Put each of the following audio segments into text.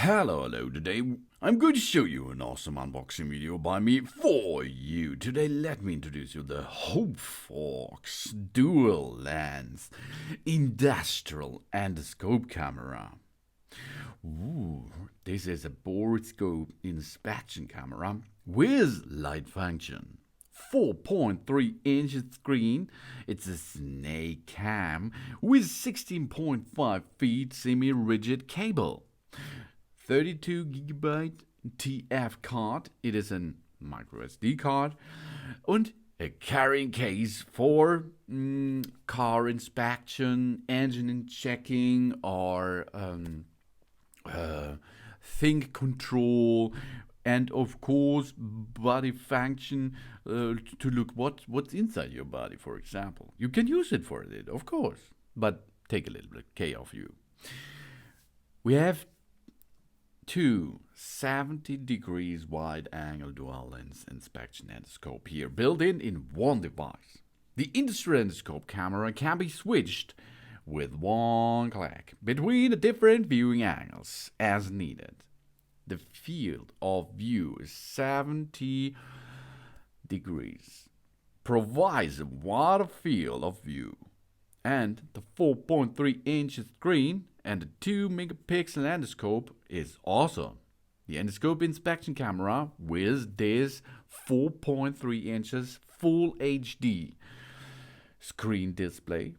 Hello, today I'm going to show you an awesome unboxing video by me for you. Today let me introduce you the HOPEFOX dual lens industrial endoscope camera. This is a Borescope inspection camera with light function. 4.3 inch screen. It's a snake cam with 16.5 feet semi-rigid cable. 32 gigabyte TF card. It is a micro SD card. And a carrying case for car inspection, engine checking, or think control, and of course body function to look what's inside your body, for example. You can use it for it, of course, but take a little bit of care of you. We have two 70 degrees wide angle dual lens inspection endoscope here built in one device. The industrial endoscope camera can be switched with one click between the different viewing angles as needed. The field of view is 70 degrees, provides a wider field of view, and the 4.3 inch screen and the 2 megapixel endoscope is awesome. The endoscope inspection camera with this 4.3 inches full HD screen display,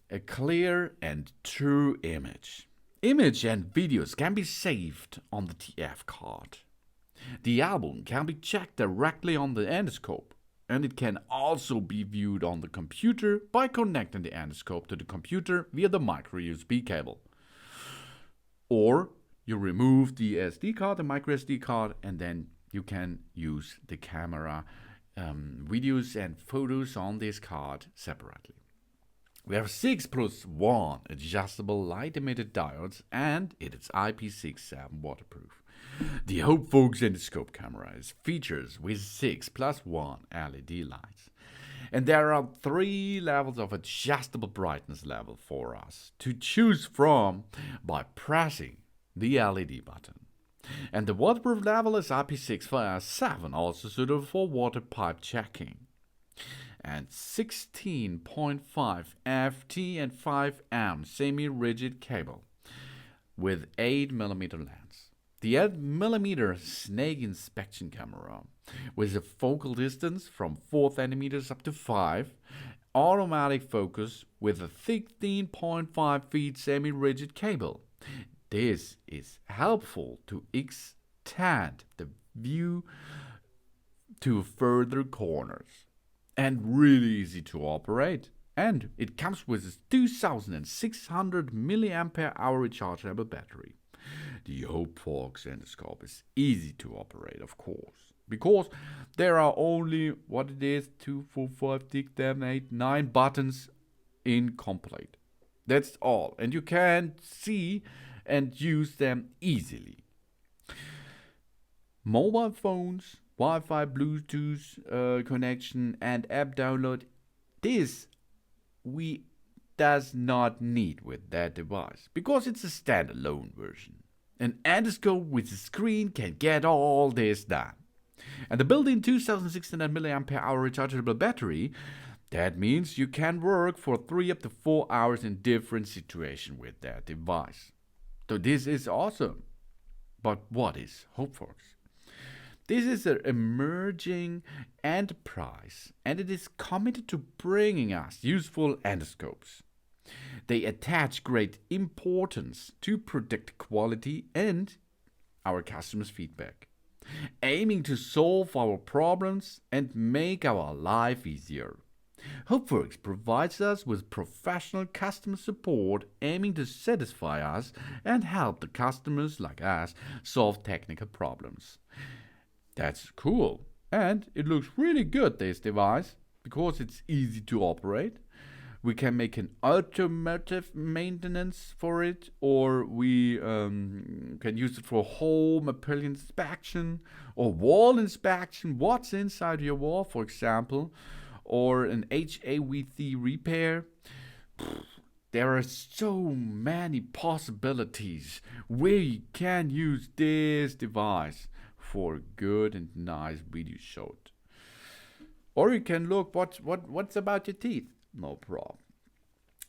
a clear and true image. Image and videos can be saved on the TF card. The album can be checked directly on the endoscope, and it can also be viewed on the computer by connecting the endoscope to the computer via the micro USB cable. Or you remove the SD card, the micro SD card, and then you can use the camera videos and photos on this card separately. We have 6+1 adjustable light emitted diodes, and it is IP67 waterproof. The HOPEFOX endoscope camera is features with 6+1 LED lights. And there are 3 levels of adjustable brightness level for us to choose from by pressing the LED button. And the waterproof level is IP67, also suitable for water pipe checking. And 16.5 FT and 5M semi-rigid cable with 8mm lens. The 8mm snake inspection camera with a focal distance from 4 centimeters up to 5, automatic focus with a 16.5 feet semi-rigid cable. This is helpful to extend the view to further corners and really easy to operate. And it comes with a 2600 mAh rechargeable battery. The HOPEFOX endoscope is easy to operate, of course, because there are only 2, 4, 5, 6, 7, 8, 9 buttons incomplete. That's all, and you can see and use them easily. Mobile phones, Wi-Fi, Bluetooth connection, and app download. This we does not need with that device because it's a standalone version. An endoscope with a screen can get all this done. And the built-in 2600 mAh rechargeable battery, that means you can work for 3 up to 4 hours in different situations with that device. So this is awesome. But what is HOPEFOX? This is an emerging enterprise, and it is committed to bringing us useful endoscopes. They attach great importance to product quality and our customers' feedback, aiming to solve our problems and make our life easier. HOPEFOX provides us with professional customer support, aiming to satisfy us and help the customers like us solve technical problems. That's cool, and it looks really good, this device, because it's easy to operate. We can make an automotive maintenance for it, or we can use it for home appliance inspection or wall inspection, what's inside your wall, for example, or an HAVC repair. there are so many possibilities where you can use this device for a good and nice video shot. Or you can look what's about your teeth. No problem.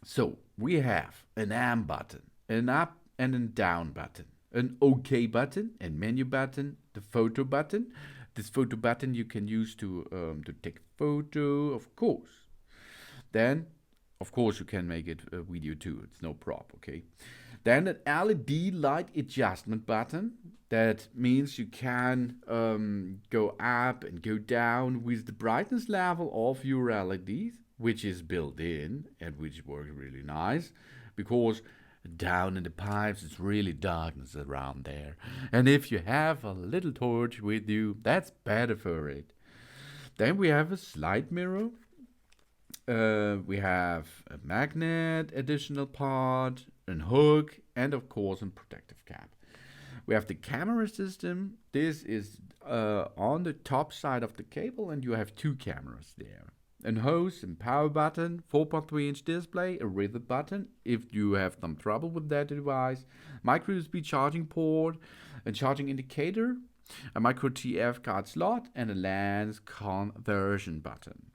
So we have an AM button, an up and a down button, an OK button, and menu button, the photo button. This photo button you can use to take a photo, of course. Then, of course, you can make it a video too. It's no problem, okay? Then an LED light adjustment button. That means you can go up and go down with the brightness level of your LEDs, which is built in and which works really nice because down in the pipes it's really darkness around there. And if you have a little torch with you, that's better for it. Then we have a slide mirror. We have a magnet additional part, an hook, and of course a protective cap. We have the camera system. This is on the top side of the cable, and you have two cameras there. An hose and power button, 4.3-inch display, a rivet button if you have some trouble with that device, micro USB charging port, a charging indicator, a micro TF card slot, and a lens conversion button.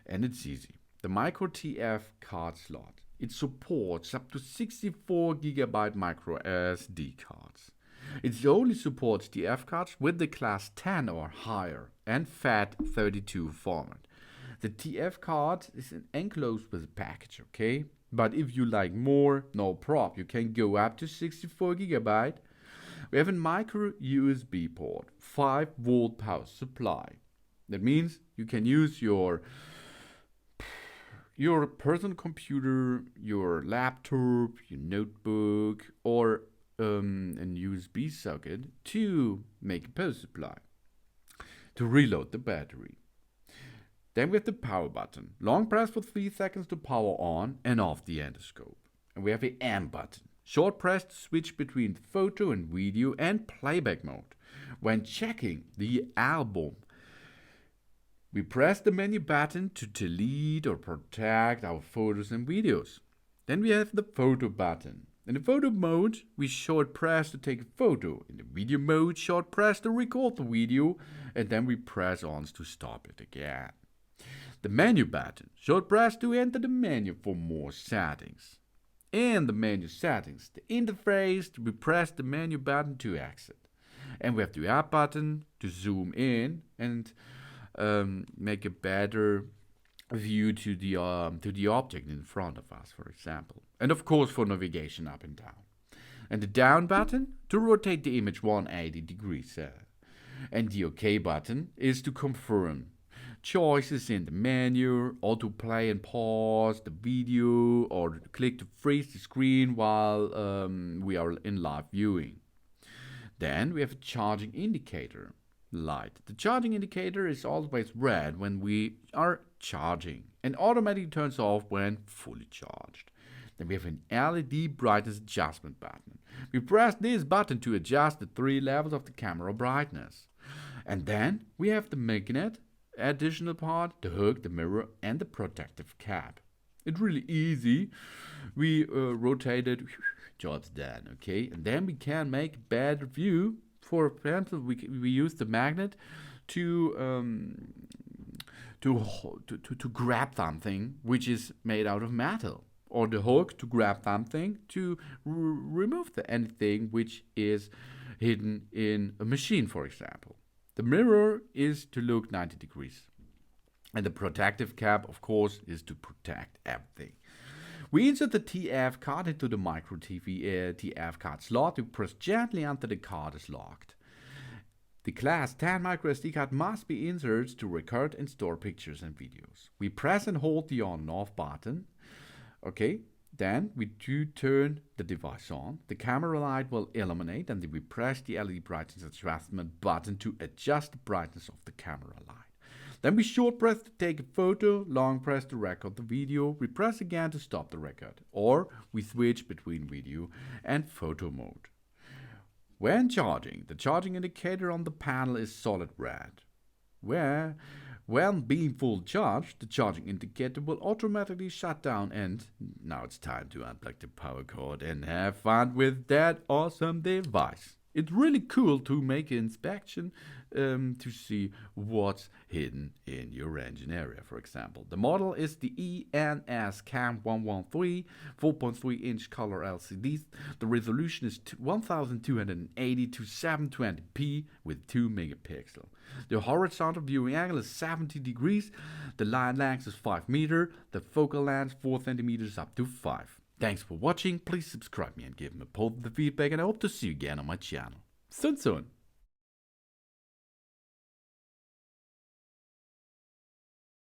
And it's easy. The micro TF card slot, it supports up to 64 GB micro SD cards. It only supports TF cards with the class 10 or higher and FAT32 format. The TF card is enclosed with a package, okay? But if you like more, no problem. You can go up to 64 GB. We have a micro USB port, 5-volt power supply. That means you can use your personal computer, your laptop, your notebook, or an USB socket to make a power supply, to reload the battery. Then we have the power button. Long press for 3 seconds to power on and off the endoscope. And we have the M button. Short press to switch between photo and video and playback mode. When checking the album, we press the menu button to delete or protect our photos and videos. Then we have the photo button. In the photo mode, we short press to take a photo. In the video mode, short press to record the video, and then we press on to stop it again. The menu button, short press to enter the menu for more settings. In the menu settings, the interface, we press the menu button to exit. And we have the up button to zoom in and make a better view to the object in front of us, for example. And of course for navigation up and down. And the down button to rotate the image 180 degrees. And the OK button is to confirm choices in the menu, or to play and pause the video, or to click to freeze the screen while we are in live viewing. Then we have a charging indicator light. The charging indicator is always red when we are charging and automatically turns off when fully charged. Then we have an LED brightness adjustment button. We press this button to adjust the 3 levels of the camera brightness. And then we have the magnet additional part, the hook, the mirror, and the protective cap. It's really easy. We rotate it, job's done, okay? And then we can make a better view. For example, we use the magnet to grab something which is made out of metal, or the hook to grab something to remove anything which is hidden in a machine, for example. The mirror is to look 90 degrees. And the protective cap, of course, is to protect everything. We insert the TF card into the micro TF card slot. We press gently until the card is locked. The class 10 micro SD card must be inserted to record and store pictures and videos. We press and hold the on and off button. Okay, then we do turn the device on. The camera light will illuminate, and then we press the LED brightness adjustment button to adjust the brightness of the camera light. Then we short press to take a photo, long press to record the video, we press again to stop the record, or we switch between video and photo mode. When charging, the charging indicator on the panel is solid red, where When being full charged, the charging indicator will automatically shut down, and now it's time to unplug the power cord and have fun with that awesome device. It's really cool to make an inspection to see what's hidden in your engine area, for example. The model is the ENS CAM 113 4.3-inch color LCD. The resolution is 1280 to 720p with 2 megapixel. The horizontal viewing angle is 70 degrees. The line length is 5 meter. The focal length 4 centimeters up to 5. Thanks for watching. Please subscribe me and give me a positive feedback, and I hope to see you again on my channel. Soon.